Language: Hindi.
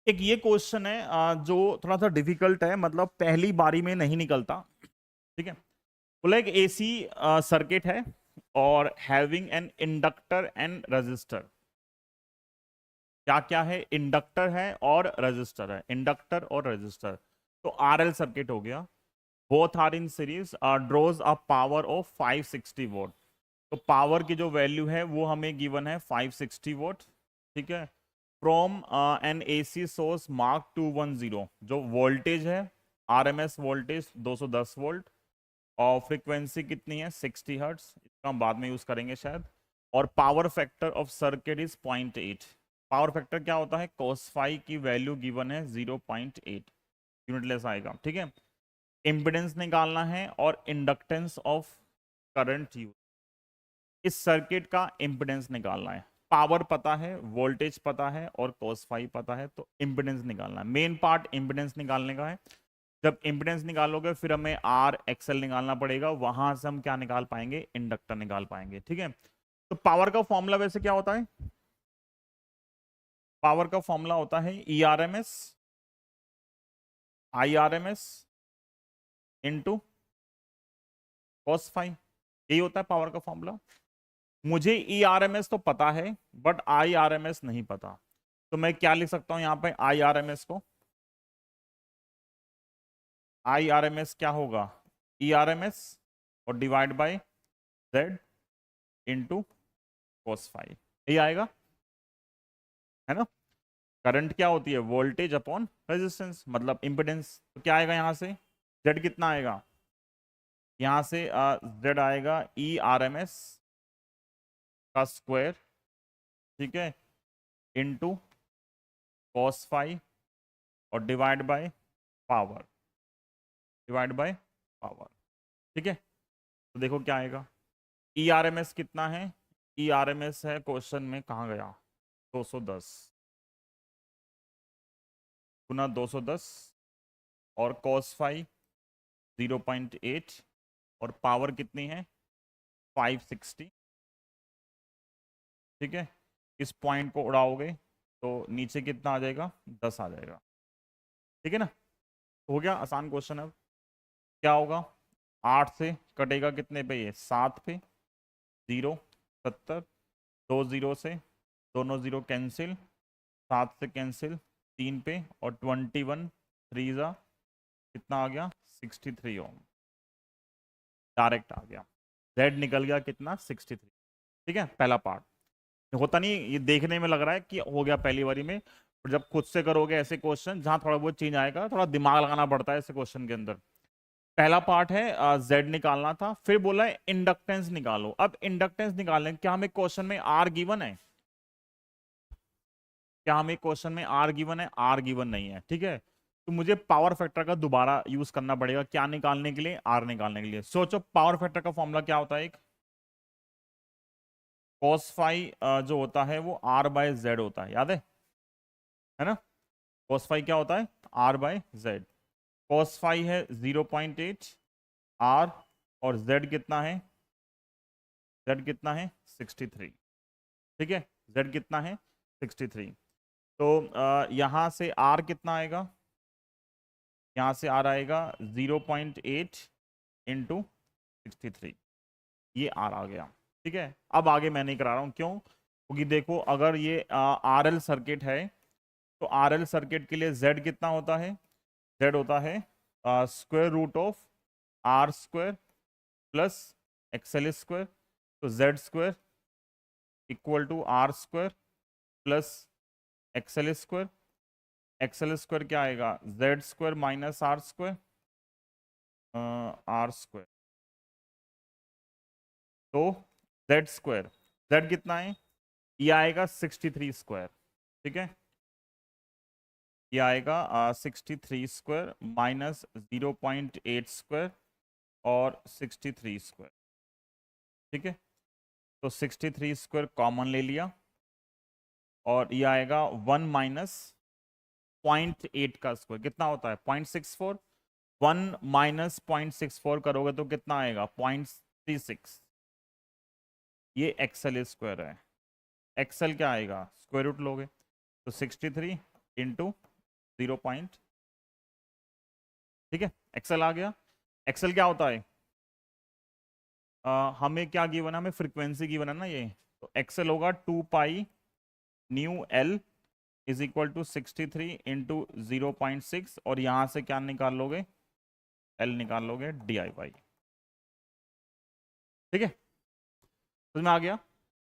एक ये क्वेश्चन है जो थोड़ा सा डिफिकल्ट है, मतलब पहली बारी में नहीं निकलता। ठीक है। बोला एक एसी सर्किट है और having an inductor and resistor. क्या क्या है? इंडक्टर है और रेजिस्टर है, इंडक्टर और रेजिस्टर। तो आरएल सर्किट हो गया। Both are in series, draws a power of 560 volt. तो पावर की जो वैल्यू है वो हमें गिवन है 560 वोल्ट। ठीक है। From N AC source mark 210, जो वोल्टेज है आरएमएस वोल्टेज 210 वोल्ट, और फ्रीक्वेंसी कितनी है 60 हर्ट्स, इसका हम बाद में यूज करेंगे शायद। और power factor of circuit is 0.8। Power factor क्या होता है? cos फाई की वैल्यू गिवन है 0.8, यूनिटलेस आएगा। ठीक है। इम्पिडेंस निकालना है और इंडक्टेंस ऑफ करंट यूज। इस सर्किट का इम्पिडेंस निकालना है। पावर पता है, वोल्टेज पता है और cos फाई पता है, तो इम्पिडेंस निकालना है। मेन पार्ट इम्पिडेंस निकालने का है। जब इम्पिडेंस निकालोगे फिर हमें आर एक्सएल निकालना पड़ेगा, वहां से हम क्या निकाल पाएंगे? इंडक्टर निकाल पाएंगे। ठीक है। तो पावर का फॉर्मूला वैसे क्या होता है? पावर का फॉर्मूला होता है E R M S I R M S into cos phi. यही होता है पावर का फॉर्मूला। मुझे ई आर एम एस तो पता है but I R M S नहीं पता, तो मैं क्या लिख सकता हूं यहां पे आई आर एम एस को? आई आर एम एस क्या होगा? ई आर एम एस और divide by Z into cos phi. यही आएगा, है ना? करंट क्या होती है? वोल्टेज अपॉन रेजिस्टेंस, मतलब इंपेडेंस। तो क्या आएगा यहाँ से? जेड कितना आएगा? यहाँ से जेड आएगा ई आर एम एस का स्क्वायर, ठीक है, इंटू cos फाई और divide by power, divide by power. ठीक है। तो देखो क्या आएगा। ई आर एम एस कितना है? ई आर एम एस है क्वेश्चन में, कहाँ गया? 210 गुना 210 और cos फाई 0.8 और पावर कितनी है? 560। ठीक है। इस पॉइंट को उड़ाओगे तो नीचे कितना आ जाएगा? 10 आ जाएगा। ठीक है ना? तो हो गया आसान क्वेश्चन। अब क्या होगा? 8 से कटेगा कितने पे? ये 7 पे। 0 70, 2 जीरो से दोनों जीरो कैंसिल, 7 से कैंसिल 3 पे, और 21 3 जा कितना आ गया? 63 ओम। डायरेक्ट आ गया। जेड निकल गया कितना? 63। ठीक है, पहला पार्ट। होता नहीं, ये देखने में लग रहा है कि हो गया पहली बारी में, पर जब खुद से करोगे ऐसे क्वेश्चन जहां थोड़ा बहुत चेंज आएगा, थोड़ा दिमाग लगाना पड़ता है ऐसे क्वेश्चन के अंदर। पहला पार्ट है जेड निकालना था, फिर बोला है इंडक्टेंस निकालो। अब इंडक्टेंस निकालने, क्या हमें क्वेश्चन में आर गिवन है? क्या हमें क्वेश्चन में आर गिवन है? आर गिवन नहीं है। ठीक है। तो मुझे पावर फैक्टर का दोबारा यूज करना पड़ेगा, क्या निकालने के लिए? आर निकालने के लिए। सोचो पावर फैक्टर का फॉर्मूला क्या होता है? एक cos फाई जो होता है वो आर बाय जेड होता है, याद है ना? cos फाई क्या होता है? R by Z. cos phi है 0.8 आर, और z कितना है? z कितना है? 63। ठीक है। z कितना है? 63। तो यहां से r कितना आएगा? यहां से r आएगा 0.8 इंटू 63। ये r आ गया। ठीक है। अब आगे मैं नहीं करा रहा हूं, क्यों? क्योंकि देखो अगर ये आर एल सर्किट है तो आर एल सर्किट के लिए z कितना होता है? z होता है square root of r square plus x l square. तो z square equal to r square plus x l square. X l square क्या आएगा? Z square minus r square, r square. तो जेड स्क्वायर, जेड कितना है? ये आएगा 63 स्क्वायर। ठीक है। ये आएगा 63 स्क्वायर माइनस 0.8 स्क्वायर और 63 स्क्वायर। ठीक है। तो 63 स्क्वायर कॉमन ले लिया, और ये आएगा 1 माइनस 0.8 का स्क्वायर कितना होता है? 0.64। 1 माइनस 0.64 करोगे तो कितना आएगा? 0.36। ये एक्सएल स्क्वायर है। एक्सएल क्या आएगा? स्क्वायर रूट लोगे तो 63 इंटू 0 पॉइंट, ठीक है। एक्सेल आ गया। एक्सेल क्या होता है, हमें क्या गिवन है, हमें फ्रीक्वेंसी गिवन है ना ये, तो एक्सेल होगा 2 pi nu L is equal to 63 into 0.6, और यहां से क्या निकाल लोगे, एल निकाल लोगे DIY, ठीक है। समझ में आ गया।